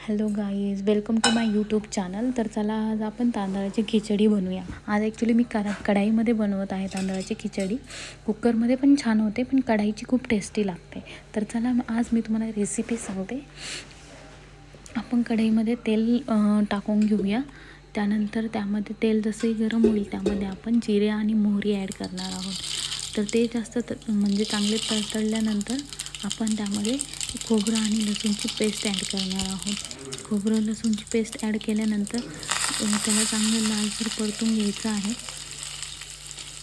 Hello guys, welcome to my YouTube channel. तर चला आज आपण तांदळाची खिचडी बनवूया. आज ॲक्च्युली मी कढाईमध्ये बनवत आहे तांदळाची खिचडी. कुकरमध्ये पण छान होते, पण कढाईची खूप टेस्टी लागते. तर चला आज मी तुम्हाला रेसिपी सांगते. आपण कढईमध्ये तेल टाकून घेऊया. त्यानंतर त्यामध्ये तेल जसंही गरम होईल त्यामध्ये आपण जिरे आणि मोहरी ॲड करणार आहोत. तर ते जास्त म्हणजे चांगले तळल्यानंतर आपण त्यामध्ये खोबरं आणि लसूणची पेस्ट ॲड करणार आहोत. खोबरं लसूणची पेस्ट ॲड केल्यानंतर त्याला चांगलं लालसर परतून घ्यायचं आहे.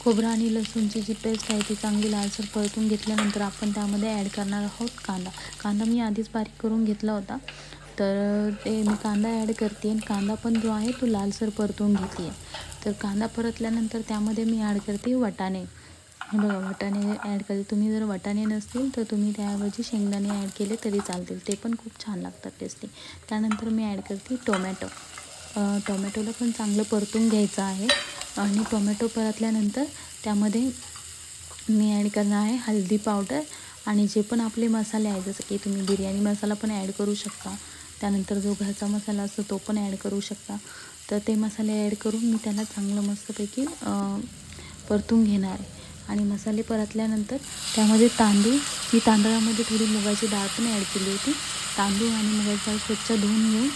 खोबरं आणि लसूणची जी पेस्ट आहे ती चांगली लालसर परतून घेतल्यानंतर आपण त्यामध्ये ॲड करणार आहोत कांदा मी आधीच बारीक करून घेतला होता. तर ते मी कांदा ॲड करते आणि कांदा पण जो आहे तो लालसर परतून घेते आहे. तर कांदा परतल्यानंतर त्यामध्ये मी ॲड करते वाटाणे. हे बघा, वाटाणे ॲड करते. तुम्ही जर वाटाणे नसतील तर तुम्ही त्याऐवजी शेंगदाणे ॲड केले तरी चालतील, ते पण खूप छान लागतात टेस्टी. त्यानंतर मी ॲड करते टोमॅटोला पण चांगलं परतून घ्यायचं आहे. आणि टोमॅटो परतल्यानंतर त्यामध्ये मी ॲड करणार आहे हळदी पावडर आणि जे पण आपले मसाले आहेत, जसं की तुम्ही बिर्याणी मसाला पण ॲड करू शकता. त्यानंतर जो घरचा मसाला असतो तो पण ॲड करू शकता. तर ते मसाले ॲड करून मी त्याला चांगलं मस्तपैकी परतून घेणार आहे. आणि मसाले परतल्यानंतर त्यामध्ये मी तांदळामध्ये थोडी मुगाची डाळ पण ॲड केली होती. तांदूळ आणि मुगाची डाळ स्वच्छ धुवून घेऊन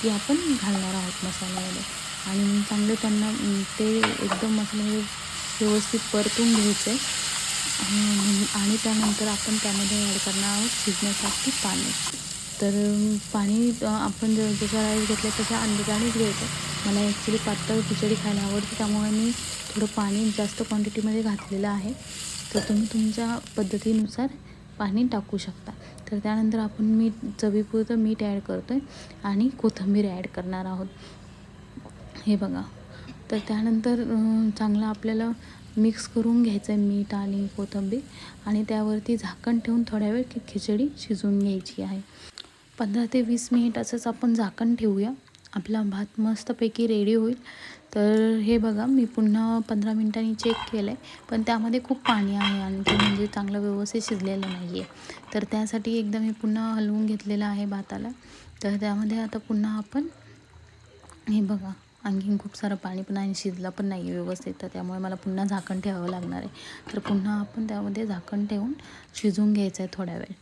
ती आपण घालणार आहोत मसाल्यामध्ये. आणि चांगलं त्यांना ते एकदम मसाल्यामध्ये व्यवस्थित परतून घ्यायचं आहे. आणि त्यानंतर आपण त्यामध्ये ॲड करणार आहोत शिजण्यासाठी पाणी. तर पाणी आपण जसं राईस घेतलं तशा अंदाजानेच घ्यायचं. मला ॲक्च्युली पातळ खिचडी खायला आवडते, त्यामुळे मी थोडं पाणी जास्त क्वांटिटीमध्ये घातलेलं आहे. तर तुम्ही तुमच्या पद्धतीनुसार पाणी टाकू शकता. तर त्यानंतर आपण चवीपुरतं मीठ ॲड करतो आहे आणि कोथिंबीर ॲड करणार आहोत. हे बघा, तर त्यानंतर चांगलं आपल्याला मिक्स करून घ्यायचं आहे मीठ आणि कोथिंबीर. आणि त्यावरती झाकण ठेवून थोड्या वेळ खिचडी शिजवून घ्यायची आहे. 15 ते 20 मिनिट असंच आपण झाकण ठेवूया. आपला भात मस्तपैकी रेडी होईल. तर हे बघा, मी पुन्हा 15 मिनिटांनी चेक केलं आहे, पण त्यामध्ये खूप पाणी आहे आणि ते म्हणजे चांगलं व्यवस्थित शिजलेलं नाही आहे. तर त्यासाठी एकदा मी पुन्हा हलवून घेतलेलं आहे भाताला. तर त्यामध्ये आता पुन्हा आपण हे बघा, आणखीन खूप सारं पाणी पण आहे, शिजला पण नाही आहे व्यवस्थित. तर त्यामुळे मला पुन्हा झाकण ठेवावं लागणार आहे. तर पुन्हा आपण त्यामध्ये झाकण ठेवून शिजवून घ्यायचं आहे थोड्या वेळ.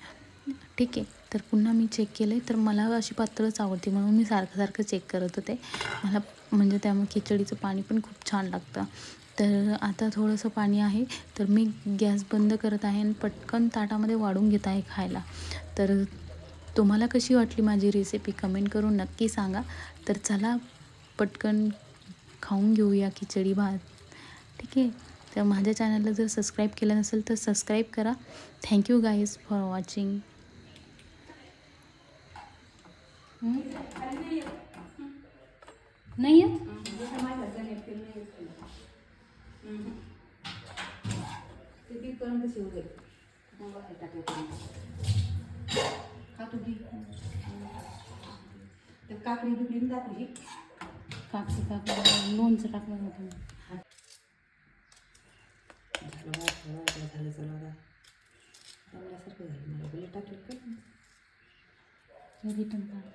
ठीक आहे. तर पुन्हा मी चेक केलं आहे. तर मला अशी पातळच आवडते म्हणून मी सारखं चेक करत होते. मला म्हणजे त्यामुळे खिचडीचं पाणी पण खूप छान लागतं. तर आता थोडंसं पाणी आहे, तर मी गॅस बंद करत आहे आणि पटकन ताटामध्ये वाढून घेत आहे खायला. तर तुम्हाला कशी वाटली माझी रेसिपी कमेंट करून नक्की सांगा. तर चला पटकन खाऊन घेऊया खिचडी भात. ठीक आहे. तर माझ्या चॅनलला जर सबस्क्राईब केलं नसेल तर सबस्क्राईब करा. Thank you guys for watching. नाही येत काकडी बिकडी दाखवली. काकडी लोणचं टाकलं होतं. झालं चला चांगल्यासारखं झालं. मला टाकलं का रिटर्न काढलं.